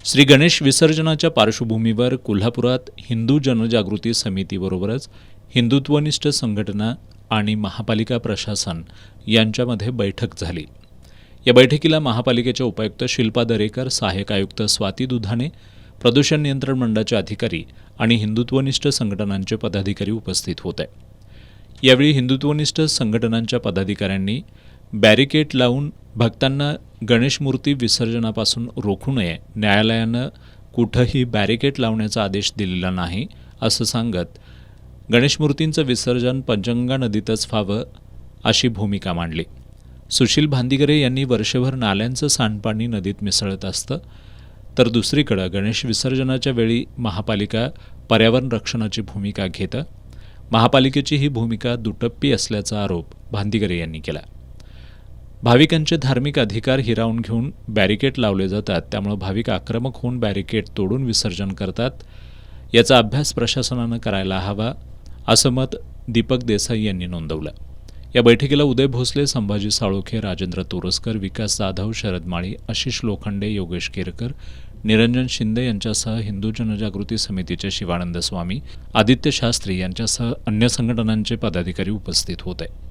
श्री गणेश विसर्जनाच्या पार्श्वभूमीवर कोल्हापुरात हिंदू जनजागृती समितीबरोबरच हिंदुत्वनिष्ठ संघटना आणि महापालिका प्रशासन यांच्यामध्ये बैठक झाली। या बैठकीला महापालिकेच्या उपायुक्त शिल्पा दरेकर, सहाय्यक आयुक्त स्वाती दुधाणे, प्रदूषण नियंत्रण मंडळाचे अधिकारी आणि हिंदुत्वनिष्ठ संघटनांचे पदाधिकारी उपस्थित होते। यावेळी हिंदुत्वनिष्ठ संघटनांच्या पदाधिकाऱ्यांनी बॅरिकेड लावून भक्तांना गणेश मूर्ती विसर्जनापासून रोखू नये, न्यायालयानं कुठंही बॅरिकेड लावण्याचा आदेश दिलेला नाही असं सांगत गणेश मूर्तींचं विसर्जन पंचगंगा नदीतच व्हावं अशी भूमिका मांडली। सुशील भांदिगरे यांनी वर्षभर नाल्यांचं सांडपाणी नदीत मिसळत असतं, तर दुसरीकडे गणेश विसर्जनाच्या वेळी महापालिका पर्यावरण रक्षणाची भूमिका घेतं। महापालिकेची ही भूमिका दुटप्पी असल्याचा आरोप भांदिगरे यांनी केला। भाविकांचे धार्मिक अधिकार हिरावून घेऊन बॅरिकेड लावले जातात, त्यामुळे भाविक आक्रमक होऊन बॅरिकेड तोडून विसर्जन करतात। याचा अभ्यास प्रशासनानं करायला हवा असं मत दीपक देसाई यांनी नोंदवलं। या बैठकीला उदय भोसले, संभाजी साळोखे, राजेंद्र तोरसकर, विकास जाधव, शरद माळी, आशिष लोखंडे, योगेश केरकर, निरंजन शिंदे यांच्यासह हिंदू जनजागृती समितीचे शिवानंद स्वामी, आदित्य शास्त्री यांच्यासह अन्य संघटनांचे पदाधिकारी उपस्थित होते।